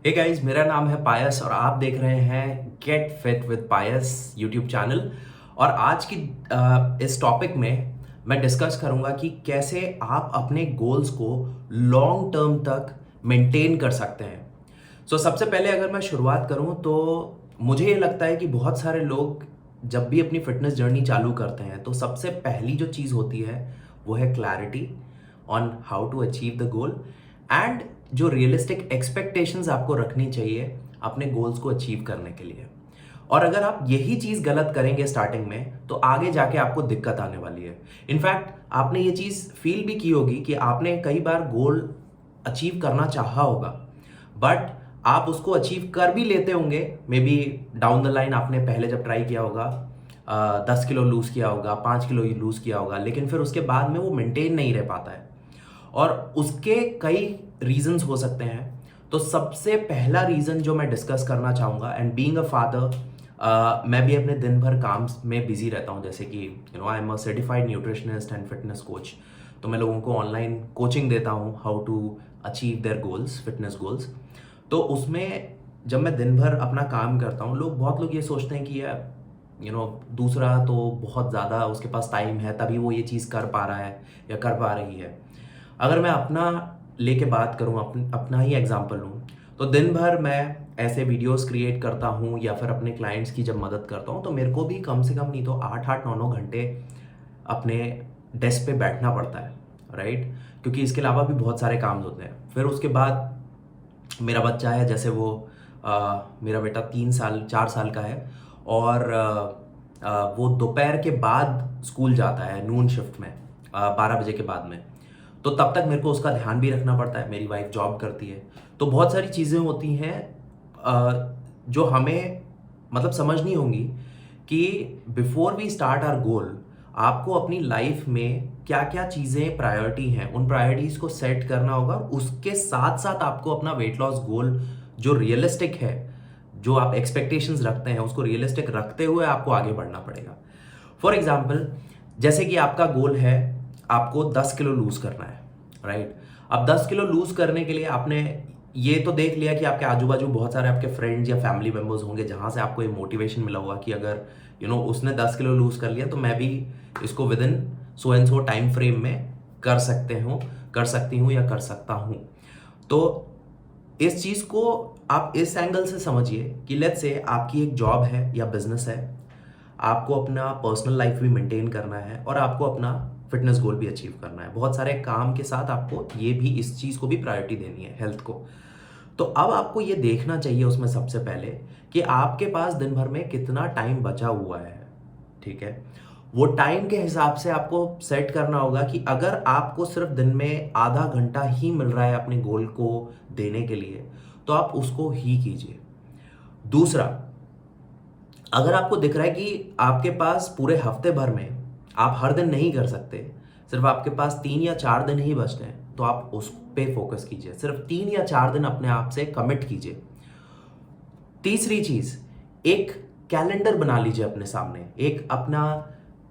Hey guys, मेरा नाम है पायस और आप देख रहे हैं get fit with Payas YouTube channel. और आज की इस टॉपिक में मैं डिस्कस करूंगा कि कैसे आप अपने गोल्स को लॉन्ग टर्म तक मेंटेन कर सकते हैं। सबसे पहले अगर मैं शुरुआत करूं तो मुझे ये लगता है कि बहुत सारे लोग जब भी अपनी फिटनेस जर्नी चालू करते हैं तो सबसे पहली जो चीज़ होती है वो है clarity on how to achieve the goal and जो रियलिस्टिक एक्सपेक्टेशंस आपको रखनी चाहिए अपने गोल्स को अचीव करने के लिए। और अगर आप यही चीज़ गलत करेंगे स्टार्टिंग में तो आगे जाके आपको दिक्कत आने वाली है। इनफैक्ट आपने ये चीज़ फील भी की होगी कि आपने कई बार गोल अचीव करना चाहा होगा, बट आप उसको अचीव कर भी लेते होंगे। May be down the line आपने पहले जब ट्राई किया होगा 10 किलो लूज़ किया होगा, 5 किलो लूज़ किया होगा, लेकिन फिर उसके बाद में वो मेंटेन नहीं रह पाता है और उसके कई रीजंस हो सकते हैं। तो सबसे पहला रीज़न जो मैं डिस्कस करना चाहूँगा, एंड बीइंग अ फादर मैं भी अपने दिन भर काम में बिजी रहता हूँ, जैसे कि I am a certified nutritionist and fitness coach. तो मैं लोगों को ऑनलाइन कोचिंग देता हूँ how to achieve their goals, fitness goals. तो उसमें जब मैं दिन भर अपना काम करता हूँ, बहुत लोग ये सोचते हैं कि यार दूसरा तो बहुत ज़्यादा उसके पास टाइम है तभी वो ये चीज़ कर पा रहा है या कर पा रही है। अगर मैं अपना लेके बात करूँ, अपना ही एग्जांपल लूँ, तो दिन भर मैं ऐसे वीडियोस क्रिएट करता हूँ या फिर अपने क्लाइंट्स की जब मदद करता हूँ तो मेरे को भी कम से कम नहीं तो 8-8 9-9 घंटे अपने डेस्क पे बैठना पड़ता है, राइट? क्योंकि इसके अलावा भी बहुत सारे काम होते हैं। फिर उसके बाद मेरा बच्चा है, जैसे मेरा बेटा 3 साल 4 साल का है और वो दोपहर के बाद स्कूल जाता है नून शिफ्ट में, 12 बजे के बाद में। तो तब तक मेरे को उसका ध्यान भी रखना पड़ता है। मेरी वाइफ जॉब करती है, तो बहुत सारी चीज़ें होती हैं जो हमें मतलब समझनी होंगी कि before we start our goal आपको अपनी लाइफ में क्या क्या चीज़ें प्रायोरिटी हैं उन प्रायोरिटीज़ को सेट करना होगा। उसके साथ साथ आपको अपना वेट लॉस गोल जो रियलिस्टिक है, जो आप एक्सपेक्टेशंस रखते हैं, उसको रियलिस्टिक रखते हुए आपको आगे बढ़ना पड़ेगा। फॉर एग्जाम्पल, जैसे कि आपका गोल है आपको 10 किलो लूज करना है, राइट? अब 10 किलो लूज करने के लिए आपने ये तो देख लिया कि आपके आजू बाजू बहुत सारे आपके फ्रेंड्स या फैमिली मेंबर्स होंगे जहां से आपको ये मोटिवेशन मिला होगा कि अगर उसने 10 किलो लूज कर लिया तो मैं भी इसको with in so and so time frame में कर सकती हूँ या कर सकता हूँ। तो इस चीज को आप इस एंगल से समझिए कि लेट्स से आपकी एक जॉब है या बिजनेस है, आपको अपना पर्सनल लाइफ भी मेंटेन करना है और आपको अपना फिटनेस गोल भी अचीव करना है। बहुत सारे काम के साथ आपको ये भी इस चीज़ को भी प्रायोरिटी देनी है, हेल्थ को। तो अब आपको ये देखना चाहिए उसमें सबसे पहले कि आपके पास दिन भर में कितना टाइम बचा हुआ है, ठीक है? वो टाइम के हिसाब से आपको सेट करना होगा कि अगर आपको सिर्फ दिन में आधा घंटा ही मिल रहा है अपने गोल को देने के लिए तो आप उसको ही कीजिए। दूसरा, अगर आपको दिख रहा है कि आपके पास पूरे हफ्ते भर में आप हर दिन नहीं कर सकते, सिर्फ आपके पास 3 या 4 दिन ही बचते हैं, तो आप उस पे फोकस कीजिए। सिर्फ 3 या 4 दिन अपने आप से कमिट कीजिए। तीसरी चीज, एक कैलेंडर बना लीजिए अपने सामने। एक अपना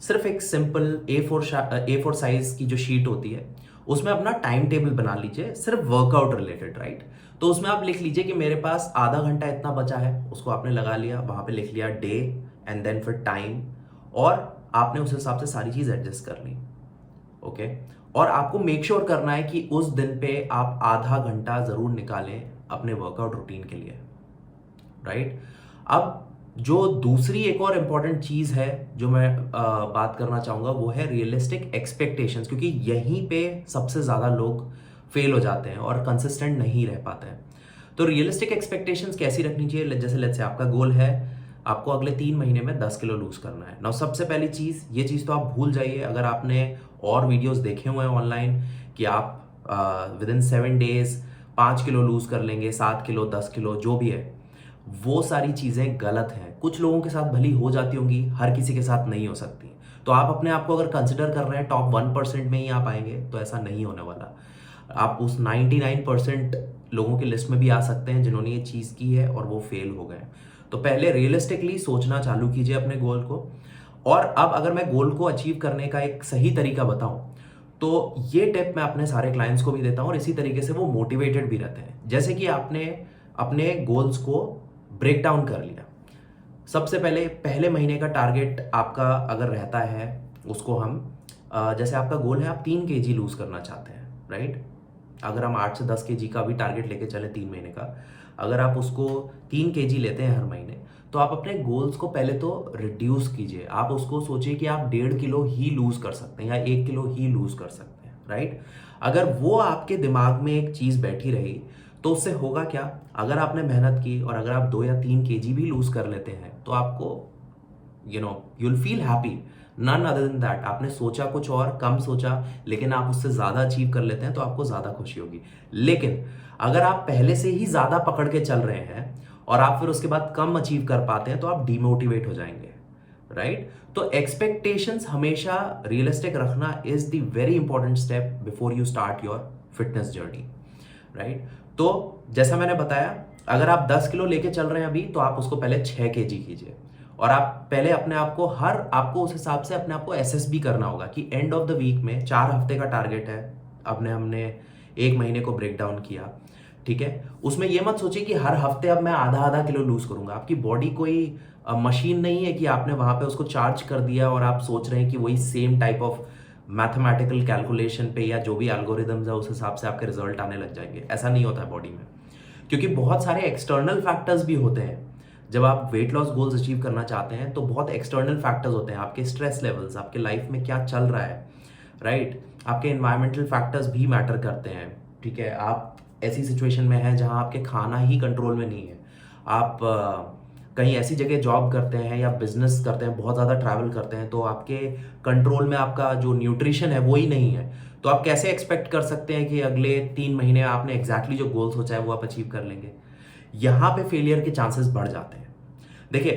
सिर्फ एक सिंपल A4 साइज की जो शीट होती है उसमें अपना टाइम टेबल बना लीजिए, सिर्फ वर्कआउट रिलेटेड, राइट? तो उसमें आप लिख लीजिए कि मेरे पास आधा घंटा इतना बचा है, उसको आपने लगा लिया, वहां पे लिख लिया डे एंड देन फिर टाइम, और आपने उस हिसाब से सारी चीज एडजस्ट कर ली, ओके? और आपको मेक श्योर करना है कि उस दिन पे आप आधा घंटा जरूर निकालें अपने वर्कआउट रूटीन के लिए, राइट? अब जो दूसरी एक और इम्पॉर्टेंट चीज है जो मैं बात करना चाहूंगा वो है रियलिस्टिक एक्सपेक्टेशंस, क्योंकि यहीं पे सबसे ज्यादा लोग फेल हो जाते हैं और कंसिस्टेंट नहीं रह पाते हैं। तो रियलिस्टिक एक्सपेक्टेशंस कैसी रखनी चाहिए? जैसे लेट्स से आपका गोल है आपको अगले 3 महीने में 10 किलो लूज करना है। नाउ सबसे पहली चीज, ये चीज तो आप भूल जाइए। अगर आपने और वीडियोस देखे हुए हैं ऑनलाइन कि आप within 7 days 5 kilo lose कर लेंगे, 7 किलो 10 किलो जो भी है, वो सारी चीजें गलत हैं। कुछ लोगों के साथ भली हो जाती होंगी, हर किसी के साथ नहीं हो सकती। तो आप अपने आप को अगर कंसिडर कर रहे हैं टॉप 1% में ही आप आएंगे, तो ऐसा नहीं होने वाला। आप उस 99% लोगों की लिस्ट में भी आ सकते हैं जिन्होंने ये चीज की है और वो फेल हो गए। तो पहले रियलिस्टिकली सोचना चालू कीजिए अपने गोल को। और अब अगर मैं गोल को अचीव करने का एक सही तरीका बताऊं तो ये टिप मैं अपने सारे क्लाइंट्स को भी देता हूं और इसी तरीके से वो मोटिवेटेड भी रहते हैं। जैसे कि आपने अपने गोल्स को ब्रेक डाउन कर लिया। सबसे पहले महीने का टारगेट आपका अगर रहता है, उसको हम जैसे आपका गोल है आप 3 kg लूज़ करना चाहते हैं, राइट? अगर हम 8 से 10 kg का भी टारगेट लेके चले 3 महीने का, अगर आप उसको 3 kg लेते हैं हर महीने, तो आप अपने गोल्स को पहले तो रिड्यूस कीजिए। आप उसको सोचिए कि आप 1.5 किलो ही लूज़ कर सकते हैं या 1 किलो ही लूज़ कर सकते हैं, राइट? अगर वो आपके दिमाग में एक चीज़ बैठी रही तो उससे होगा क्या, अगर आपने मेहनत की और अगर आप 2 या 3 kg भी लूज़ कर लेते हैं तो आपको you'll feel happy, none other than that। आपने सोचा कुछ और, कम सोचा, लेकिन आप उससे ज़्यादा अचीव कर लेते हैं तो आपको ज़्यादा खुशी होगी। लेकिन अगर आप पहले से ही ज़्यादा पकड़ के चल रहे हैं और आप फिर उसके बाद कम अचीव कर पाते हैं तो आप डिमोटिवेट हो जाएंगे, राइट? तो एक्सपेक्टेशंस हमेशा रियलिस्टिक रखना is the very important step before you start your fitness journey, right? तो जैसा मैंने बताया, अगर आप 10 किलो लेके चल रहे हैं अभी, तो आप उसको पहले 6 kg कीजिए और आप पहले अपने आप को आपको उस हिसाब से अपने आप को एसेस भी करना होगा कि एंड ऑफ द वीक में 4 हफ्ते का टारगेट है, हमने 1 महीने को ब्रेक डाउन किया, ठीक है? उसमें ये मत सोचिए कि हर हफ्ते अब मैं आधा आधा किलो लूज करूंगा। आपकी बॉडी कोई मशीन नहीं है कि आपने वहां पे उसको चार्ज कर दिया और आप सोच रहे हैं कि वही same type of mathematical calculation पे या जो भी एल्गोरिदम्स है उस हिसाब से आपके रिजल्ट आने लग जाएंगे। ऐसा नहीं होता है बॉडी में, क्योंकि बहुत सारे एक्सटर्नल फैक्टर्स भी होते हैं। जब आप वेट लॉस गोल्स अचीव करना चाहते हैं तो बहुत एक्सटर्नल फैक्टर्स होते हैं, आपके स्ट्रेस लेवल्स, आपके लाइफ में क्या चल रहा है, राइट? आपके एनवायरमेंटल फैक्टर्स भी मैटर करते हैं, ठीक है? आप ऐसी सिचुएशन में हैं जहां आपके खाना ही कंट्रोल में नहीं है, आप कहीं ऐसी जगह जॉब करते हैं या बिजनेस करते हैं, बहुत ज़्यादा ट्रैवल करते हैं, तो आपके कंट्रोल में आपका जो न्यूट्रिशन है वो ही नहीं है, तो आप कैसे एक्सपेक्ट कर सकते हैं कि अगले 3 महीने आपने एग्जैक्टली जो गोल सोचा है वो आप अचीव कर लेंगे? यहाँ पे फेलियर के चांसेस बढ़ जाते हैं। देखिए,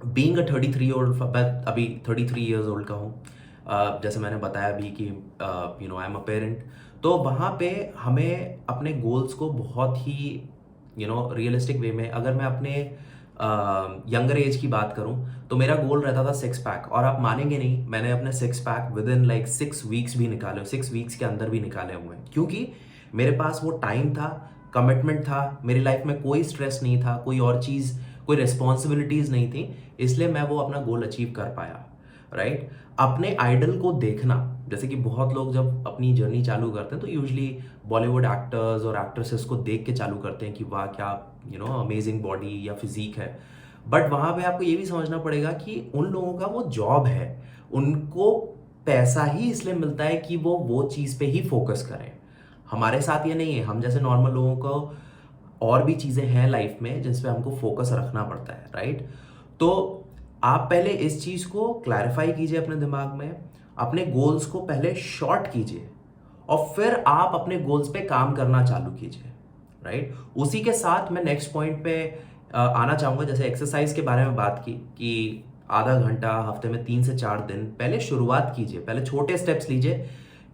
बीइंग अ 33 ओल्ड, मैं अभी 33 ईयर्स ओल्ड का हूँ, जैसे मैंने बताया अभी कि आई एम अ पेरेंट, तो वहाँ पे हमें अपने गोल्स को बहुत ही रियलिस्टिक वे में, अगर मैं अपने यंगर एज की बात करूं तो मेरा गोल रहता था 6 पैक, और आप मानेंगे नहीं, मैंने अपने 6 pack with in like 6 weeks भी निकाले, 6 वीक्स के अंदर भी निकाले हुए हैं, क्योंकि मेरे पास वो टाइम था, कमिटमेंट था, मेरी लाइफ में कोई स्ट्रेस नहीं था, कोई और चीज़, कोई रिस्पॉन्सिबिलिटीज़ नहीं थी, इसलिए मैं वो अपना गोल अचीव कर पाया, राइट? अपने आइडल को देखना, जैसे कि बहुत लोग जब अपनी जर्नी चालू करते हैं तो यूजुअली बॉलीवुड एक्टर्स और एक्ट्रेसेस को देख के चालू करते हैं कि वाह क्या अमेजिंग बॉडी या फिजिक है, बट वहाँ पे आपको ये भी समझना पड़ेगा कि उन लोगों का वो जॉब है, उनको पैसा ही इसलिए मिलता है कि वो चीज़ पे ही फोकस करें। हमारे साथ ये नहीं है, हम जैसे नॉर्मल लोगों को और भी चीज़ें हैं लाइफ में जिस पे हमको फोकस रखना पड़ता है, राइट? तो आप पहले इस चीज़ को क्लैरिफाई कीजिए अपने दिमाग में, अपने गोल्स को पहले शॉर्ट कीजिए और फिर आप अपने गोल्स पे काम करना चालू कीजिए, राइट? उसी के साथ मैं नेक्स्ट पॉइंट पे आना चाहूँगा। जैसे एक्सरसाइज के बारे में बात की कि आधा घंटा हफ्ते में 3 से 4 दिन पहले शुरुआत कीजिए, पहले छोटे स्टेप्स लीजिए,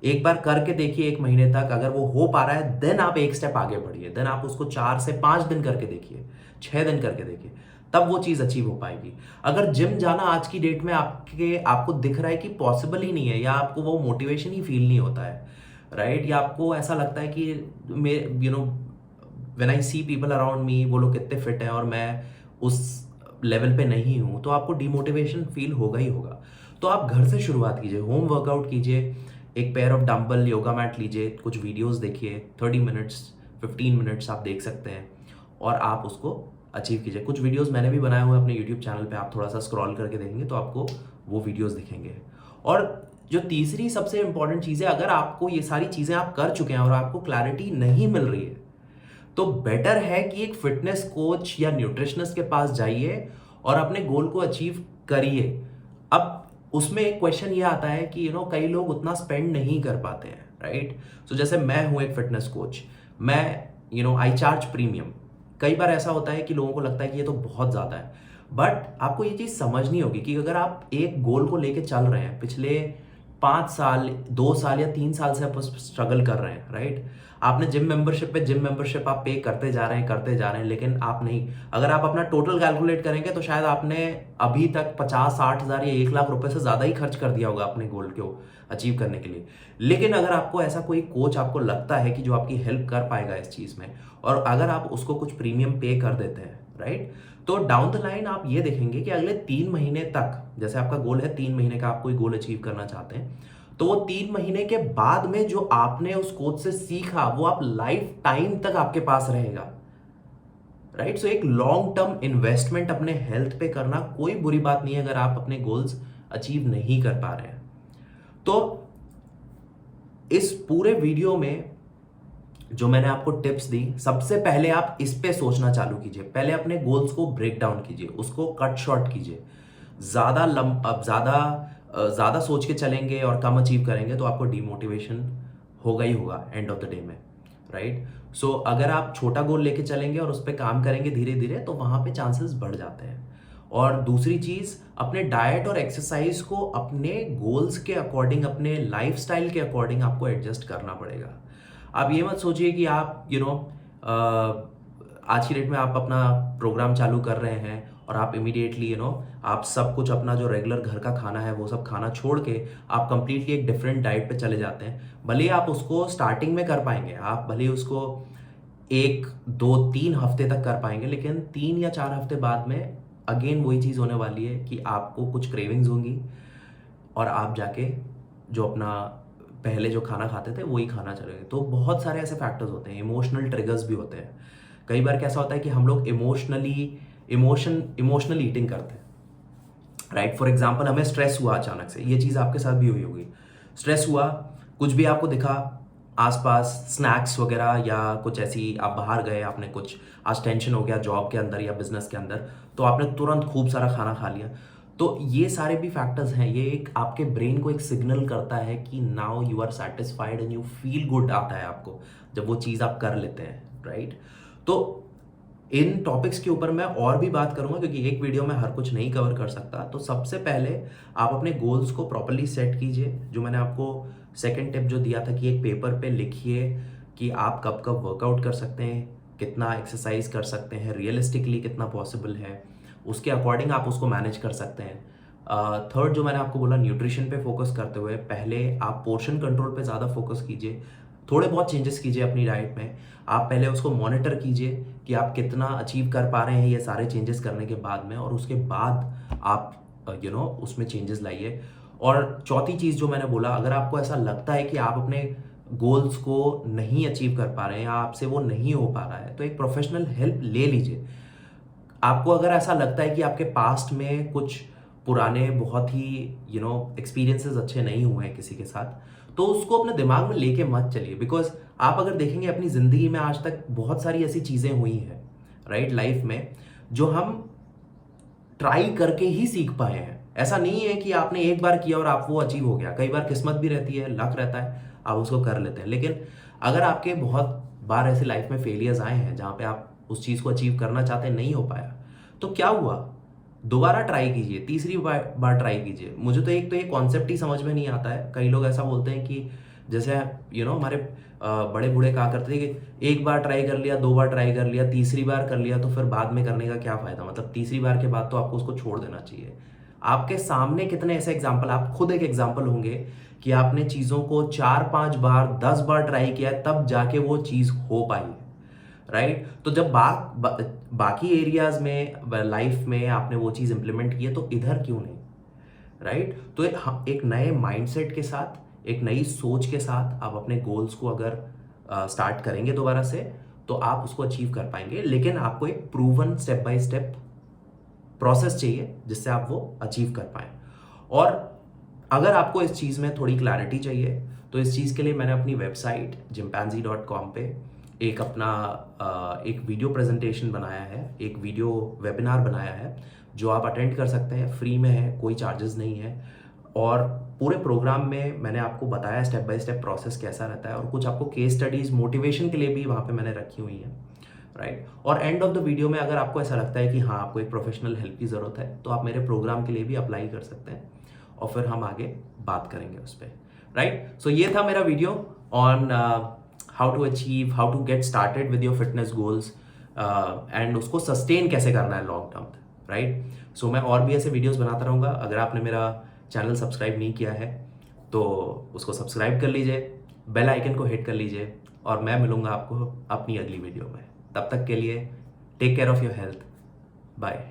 एक बार करके देखिए 1 महीने तक, अगर वो हो पा रहा है देन आप एक स्टेप आगे बढ़िए, देन आप उसको 4 से 5 दिन करके देखिए, 6 दिन करके देखिए, तब वो चीज़ अचीव हो पाएगी। अगर जिम जाना आज की डेट में आपको दिख रहा है कि पॉसिबल ही नहीं है, या आपको वो मोटिवेशन ही फील नहीं होता है, राइट? या आपको ऐसा लगता है कि when I see people around me, वो लोग कितने फिट हैं और मैं उस लेवल पे नहीं हूँ, तो आपको डिमोटिवेशन फील होगा ही होगा। तो आप घर से शुरुआत कीजिए, होम वर्कआउट कीजिए, एक pair of dumbbell, yoga mat लीजिए, कुछ वीडियोस देखिए, 30 मिनट्स 15 मिनट्स आप देख सकते हैं और आप उसको अचीव कीजिए। कुछ वीडियोस मैंने भी बनाए हुए हैं अपने यूट्यूब चैनल पे, आप थोड़ा सा स्क्रॉल करके देखेंगे तो आपको वो वीडियोस दिखेंगे। और जो तीसरी सबसे इंपॉर्टेंट चीज़ है, अगर आपको ये सारी चीज़ें आप कर चुके हैं और आपको क्लैरिटी नहीं मिल रही है, तो बेटर है कि एक फिटनेस कोच या न्यूट्रिशनिस्ट के पास जाइए और अपने गोल को अचीव करिए। अब उसमें एक क्वेश्चन ये आता है कि कई लोग उतना स्पेंड नहीं कर पाते हैं, राइट? सो जैसे मैं हूं एक फिटनेस कोच, मैं आई चार्ज प्रीमियम। कई बार ऐसा होता है कि लोगों को लगता है कि ये तो बहुत ज़्यादा है, बट आपको ये चीज़ समझनी होगी कि अगर आप एक गोल को लेके चल रहे हैं पिछले 5 साल, 2 साल या 3 साल से आप उस स्ट्रगल कर रहे हैं, राइट? आपने जिम मेंबरशिप पे जिम मेंबरशिप आप पे करते जा रहे हैं, करते जा रहे हैं, लेकिन आप नहीं, अगर आप अपना टोटल कैलकुलेट करेंगे तो शायद आपने अभी तक 50-60 हज़ार या 1 लाख रुपए से ज़्यादा ही खर्च कर दिया होगा अपने गोल को अचीव करने के लिए। लेकिन अगर आपको ऐसा कोई कोच आपको लगता है कि जो आपकी हेल्प कर पाएगा इस चीज़ में, और अगर आप उसको कुछ प्रीमियम पे कर देते हैं, राइट, तो डाउन द लाइन आप ये देखेंगे कि अगले 3 महीने तक, जैसे आपका गोल है 3 महीने का, आप कोई गोल अचीव करना चाहते हैं, तो वो 3 महीने के बाद में जो आपने उस कोच से सीखा वो आप लाइफ टाइम तक आपके पास रहेगा, राइट? सो एक लॉन्ग टर्म इन्वेस्टमेंट अपने हेल्थ पे करना कोई बुरी बात नहीं है अगर आप अपने गोल्स अचीव नहीं कर पा रहे हैं। तो इस पूरे वीडियो में जो मैंने आपको टिप्स दी, सबसे पहले आप इस पे सोचना चालू कीजिए। पहले अपने गोल्स को ब्रेक डाउन कीजिए, उसको कट शॉर्ट कीजिए। ज़्यादा सोच के चलेंगे और कम अचीव करेंगे तो आपको डिमोटिवेशन होगा ही होगा एंड ऑफ द डे में, राइट? सो अगर आप छोटा गोल लेके चलेंगे और उस पर काम करेंगे धीरे धीरे, तो वहाँ पे चांसेस बढ़ जाते हैं। और दूसरी चीज़, अपने डाइट और एक्सरसाइज को अपने गोल्स के अकॉर्डिंग, अपने लाइफस्टाइल के अकॉर्डिंग आपको एडजस्ट करना पड़ेगा। आप ये मत सोचिए कि आप आज की डेट में आप अपना प्रोग्राम चालू कर रहे हैं और आप इमीडिएटली आप सब कुछ अपना जो रेगुलर घर का खाना है वो सब खाना छोड़ के आप कंप्लीटली एक डिफरेंट डाइट पे चले जाते हैं। भले ही आप उसको स्टार्टिंग में कर पाएंगे, आप भले ही उसको 1, 2, 3 हफ्ते तक कर पाएंगे, लेकिन 3 या 4 हफ्ते बाद में अगेन वही चीज़ होने वाली है कि आपको कुछ क्रेविंग्स होंगी और आप जाके जो अपना पहले जो खाना खाते थे वही खाना चलेंगे। तो बहुत सारे ऐसे फैक्टर्स होते हैं, इमोशनल ट्रिगर्स भी होते हैं। कई बार कैसा होता है कि हम लोग इमोशनल ईटिंग करते हैं, राइट? फॉर एग्जाम्पल, हमें स्ट्रेस हुआ अचानक से, ये चीज़ आपके साथ भी हुई होगी। स्ट्रेस हुआ, कुछ भी आपको दिखा आसपास, स्नैक्स वगैरह या कुछ ऐसी, आप बाहर गए, आपने कुछ आज टेंशन हो गया जॉब के अंदर या बिजनेस के अंदर, तो आपने तुरंत खूब सारा खाना खा लिया। तो ये सारे भी फैक्टर्स हैं, ये एक आपके ब्रेन को एक सिग्नल करता है कि now you are satisfied and you feel good आता है आपको जब वो चीज़ आप कर लेते हैं, राइट? तो इन टॉपिक्स के ऊपर मैं और भी बात करूंगा क्योंकि एक वीडियो में हर कुछ नहीं कवर कर सकता। तो सबसे पहले आप अपने गोल्स को प्रॉपर्ली सेट कीजिए। जो मैंने आपको सेकंड टिप जो दिया था कि एक पेपर पे लिखिए कि आप कब कब वर्कआउट कर सकते हैं, कितना एक्सरसाइज कर सकते हैं, रियलिस्टिकली कितना पॉसिबल है, उसके अकॉर्डिंग आप उसको मैनेज कर सकते हैं। थर्ड जो मैंने आपको बोला, न्यूट्रिशन पे फोकस करते हुए पहले आप पोर्शन कंट्रोल पे ज़्यादा फोकस कीजिए, थोड़े बहुत चेंजेस कीजिए अपनी डाइट में। आप पहले उसको मॉनिटर कीजिए कि आप कितना अचीव कर पा रहे हैं ये सारे चेंजेस करने के बाद में, और उसके बाद आप उसमें चेंजेस लाइए। और चौथी चीज़ जो मैंने बोला, अगर आपको ऐसा लगता है कि आप अपने गोल्स को नहीं अचीव कर पा रहे हैं या आपसे वो नहीं हो पा रहा है, तो एक प्रोफेशनल हेल्प ले लीजिए। आपको अगर ऐसा लगता है कि आपके पास्ट में कुछ पुराने बहुत ही एक्सपीरियंसेस अच्छे नहीं हुए हैं किसी के साथ, तो उसको अपने दिमाग में लेके मत चलिए। बिकॉज आप अगर देखेंगे अपनी ज़िंदगी में आज तक बहुत सारी ऐसी चीज़ें हुई हैं, राइट, लाइफ में, जो हम ट्राई करके ही सीख पाए हैं। ऐसा नहीं है कि आपने एक बार किया और आप वो अचीव हो गया। कई बार किस्मत भी रहती है, लक रहता है, आप उसको कर लेते हैं। लेकिन अगर आपके बहुत बार ऐसे लाइफ में फेलियर्स आए हैं जहाँ पे आप उस चीज़ को अचीव करना चाहते हैं, नहीं हो पाया, तो क्या हुआ? दोबारा ट्राई कीजिए, तीसरी बार ट्राई कीजिए। मुझे तो एक तो ये कॉन्सेप्ट ही समझ में नहीं आता है। कई लोग ऐसा बोलते हैं कि जैसे हमारे बड़े बूढ़े कहा करते थे कि एक बार ट्राई कर लिया, 2 बार ट्राई कर लिया, तीसरी बार कर लिया तो फिर बाद में करने का क्या फ़ायदा? मतलब तीसरी बार के बाद तो आपको उसको छोड़ देना चाहिए। आपके सामने कितने ऐसे एग्जाम्पल, आप खुद एक एग्जाम्पल होंगे कि आपने चीज़ों को 4-5 बार, 10 बार ट्राई किया तब जाके वो चीज़ हो पाई, राइट? तो जब बाकी एरियाज में लाइफ में आपने वो चीज़ इंप्लीमेंट की है, तो इधर क्यों नहीं, राइट? तो एक नए माइंडसेट के साथ, एक नई सोच के साथ आप अपने गोल्स को अगर स्टार्ट करेंगे दोबारा से, तो आप उसको अचीव कर पाएंगे। लेकिन आपको एक proven step by step process चाहिए जिससे आप वो अचीव कर पाएं। और अगर आपको इस चीज़ में थोड़ी क्लैरिटी चाहिए, तो इस चीज़ के लिए मैंने अपनी वेबसाइट chimpanzee.com पे एक वीडियो प्रेजेंटेशन बनाया है, एक वीडियो वेबिनार बनाया है, जो आप अटेंड कर सकते हैं, फ्री में है, कोई चार्जेस नहीं है। और पूरे प्रोग्राम में मैंने आपको बताया स्टेप बाय स्टेप प्रोसेस कैसा रहता है, और कुछ आपको केस स्टडीज़ मोटिवेशन के लिए भी वहाँ पे मैंने रखी हुई हैं, राइट? और एंड ऑफ द वीडियो में अगर आपको ऐसा लगता है कि हाँ, आपको एक प्रोफेशनल हेल्प की ज़रूरत है, तो आप मेरे प्रोग्राम के लिए भी अप्लाई कर सकते हैं। और फिर हम आगे बात करेंगे उस पर, राइट। सो ये था मेरा video on how to achieve, how to get started with your fitness goals and उसको सस्टेन कैसे करना है लॉन्ग टर्म, राइट। सो मैं और भी ऐसे वीडियोस बनाता रहूँगा। अगर आपने मेरा चैनल सब्सक्राइब नहीं किया है तो उसको सब्सक्राइब कर लीजिए, बेल आइकन को हिट कर लीजिए, और मैं मिलूंगा आपको अपनी अगली वीडियो में। तब तक के लिए take care of your health, bye.